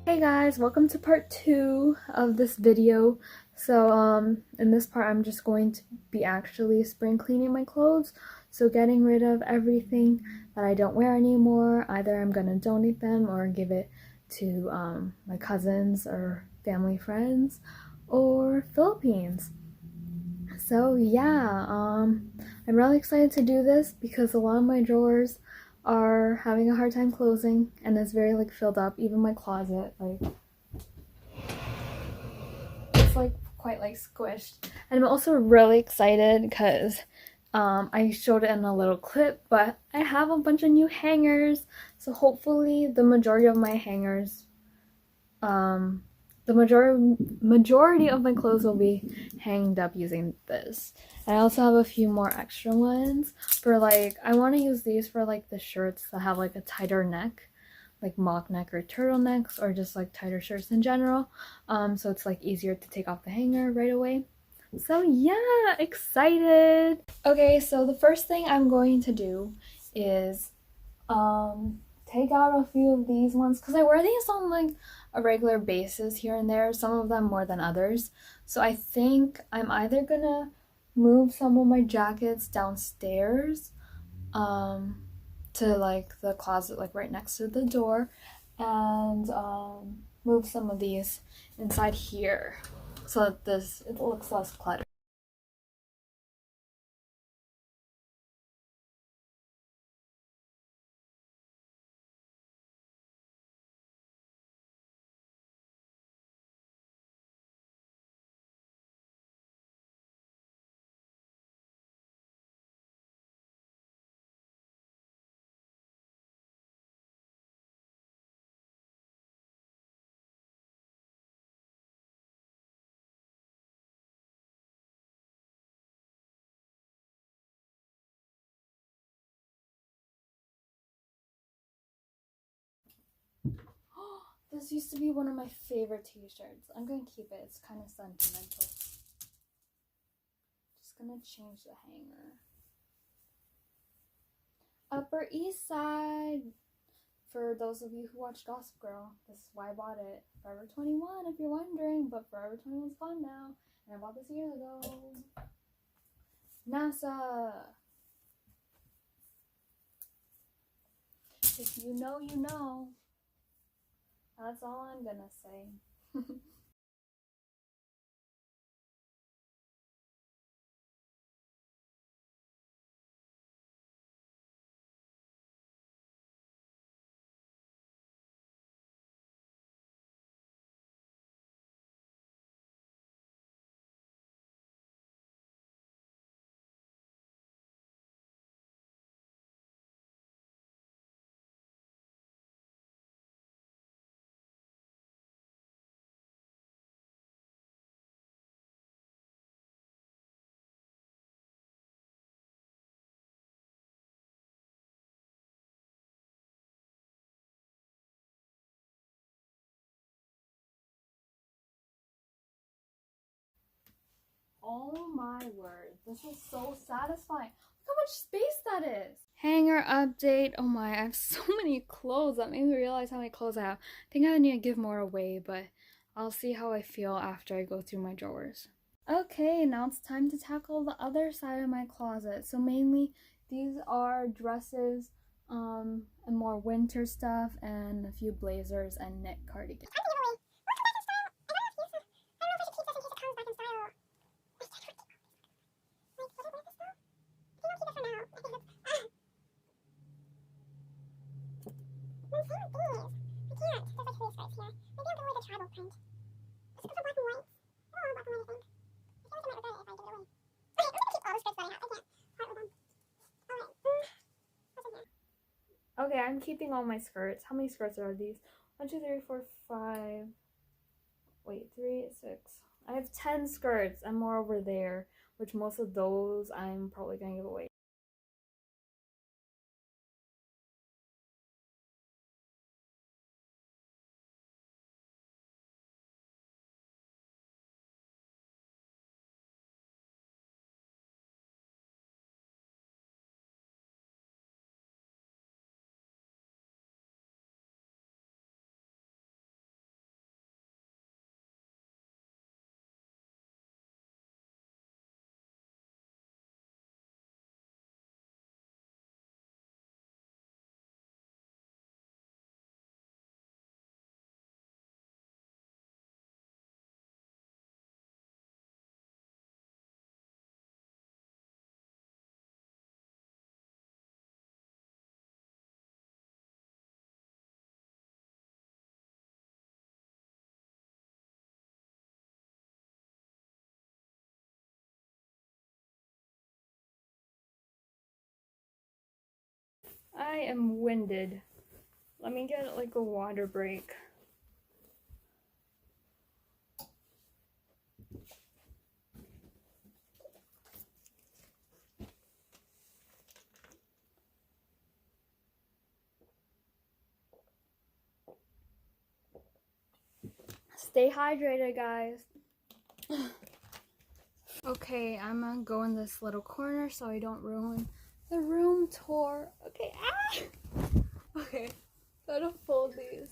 Hey guys, welcome to part 2 of this video. So in this part I'm just going to be actually spring cleaning my clothes, so getting rid of everything that I don't wear anymore. Either I'm gonna donate them or give it to my cousins or family friends or Philippines. So yeah, I'm really excited to do this because a lot of my drawers are having a hard time closing and it's very like filled up. Even my closet, like it's like quite like squished. And I'm also really excited because I showed it in a little clip, but I have a bunch of new hangers. So hopefully the majority of my hangers, um, the majority of my clothes will be hanged up using this. And I also have a few more extra ones for like, I want to use these for like the shirts that have like a tighter neck, like mock neck or turtlenecks, or just like tighter shirts in general, so it's like easier to take off the hanger right away. So yeah, excited. Okay, so the first thing I'm going to do is take out a few of these ones because I wear these on like a regular basis here and there, some of them more than others. So I think I'm either gonna move some of my jackets downstairs, um to like the closet like right next to the door, and move some of these inside here so that this it looks less cluttered. This used to be one of my favorite t-shirts. I'm gonna keep it. It's kind of sentimental. Just gonna change the hanger. Upper East Side. For those of you who watch Gossip Girl, this is why I bought it. Forever 21, if you're wondering, but Forever 21's gone now, and I bought this years ago. NASA. If you know, you know. That's all I'm gonna say. Oh my word, this is so satisfying. Look how much space that is. Hanger update. Oh my, I have so many clothes. That made me realize how many clothes I have. I think I need to give more away, but I'll see how I feel after I go through my drawers. Okay, now it's time to tackle the other side of my closet. So mainly these are dresses, and more winter stuff, and a few blazers and knit cardigans. Okay, I'm keeping all my skirts. How many skirts are these? 1, 2, 3, 4, 5. Wait, 3, 6. I have 10 skirts and more over there, which most of those I'm probably gonna give away. I am winded. Let me get like a water break. Stay hydrated, guys. Okay, I'm gonna go in this little corner so I don't ruin the room tour. Okay, Okay, gotta fold these.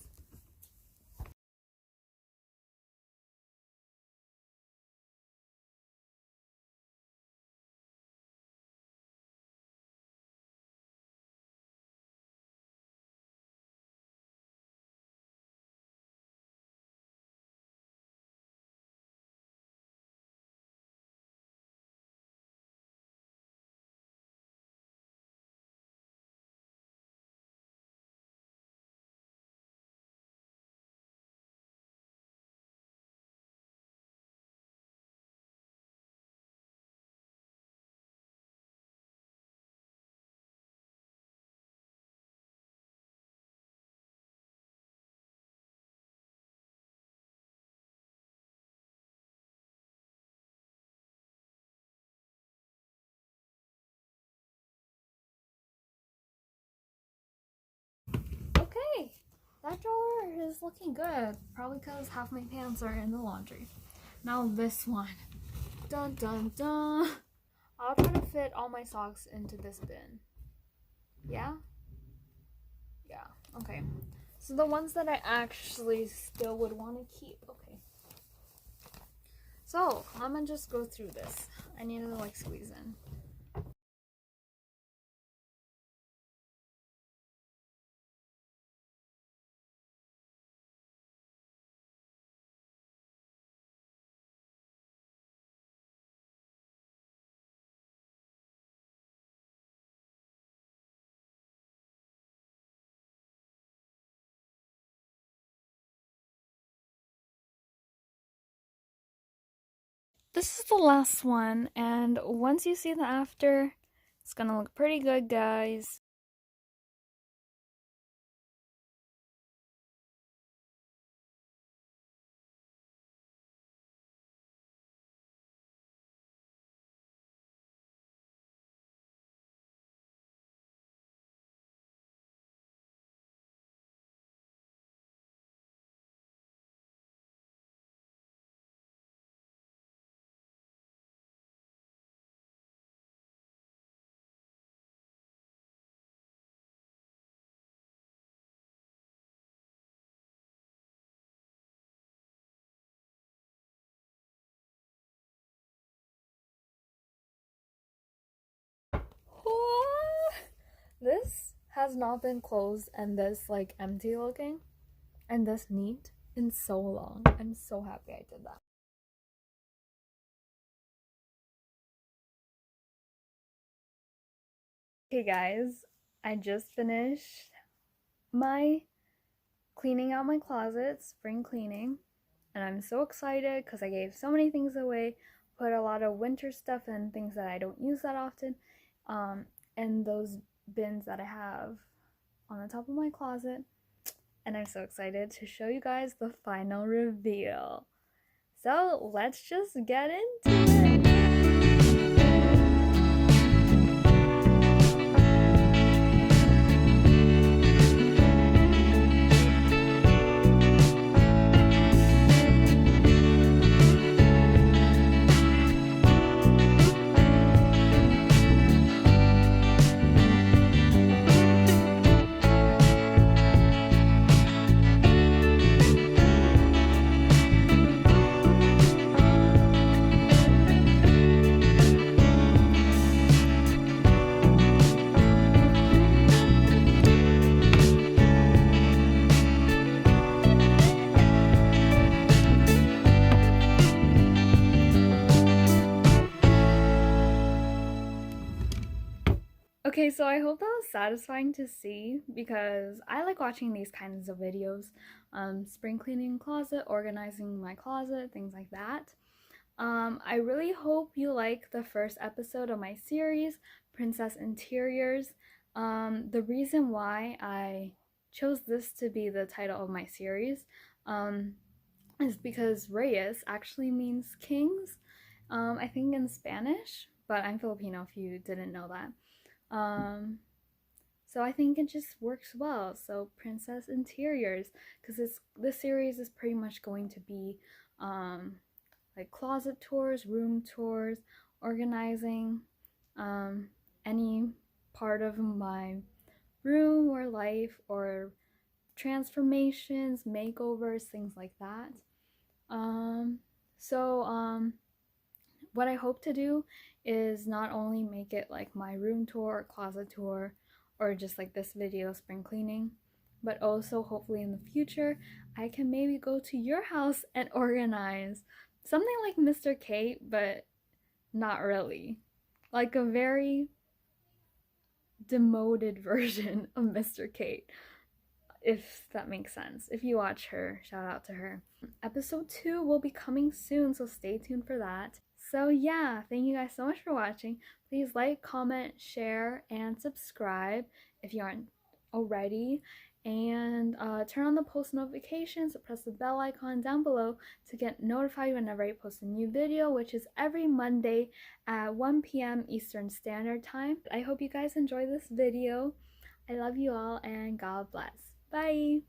Okay, that drawer is looking good. Probably because half my pants are in the laundry. Now this one. Dun dun dun. I'll try to fit all my socks into this bin. Yeah? Yeah, okay. So the ones that I actually still would want to keep. Okay. So, I'm gonna just go through this. I need to like squeeze in. This is the last one, and once you see the after, it's gonna look pretty good, guys. This has not been closed and this like empty looking and this neat in so long. I'm so happy I did that. Okay guys, I just finished my cleaning out my closet, spring cleaning, and I'm so excited because I gave so many things away, put a lot of winter stuff and things that I don't use that often in those bins that I have on the top of my closet, and I'm so excited to show you guys the final reveal. So let's just get into it. Okay, so I hope that was satisfying to see because I like watching these kinds of videos. Spring cleaning closet, organizing my closet, things like that. I really hope you like the first episode of my series, Princess Interiors. The reason why I chose this to be the title of my series is because Reyes actually means kings, I think in Spanish, but I'm Filipino if you didn't know that. So I think it just works well. So princess interiors, because this series is pretty much going to be like closet tours, room tours, organizing any part of my room or life or transformations, makeovers, things like that. So what I hope to do is not only make it like my room tour or closet tour or just like this video, spring cleaning, but also hopefully in the future I can maybe go to your house and organize something like Mr. Kate, but not really. Like a very demoted version of Mr. Kate, if that makes sense. If you watch her, shout out to her. Episode 2 will be coming soon, so stay tuned for that. So yeah, thank you guys so much for watching. Please like, comment, share, and subscribe if you aren't already. And turn on the post notifications, press the bell icon down below to get notified whenever I post a new video, which is every Monday at 1 p.m. Eastern Standard Time. I hope you guys enjoy this video. I love you all and God bless. Bye!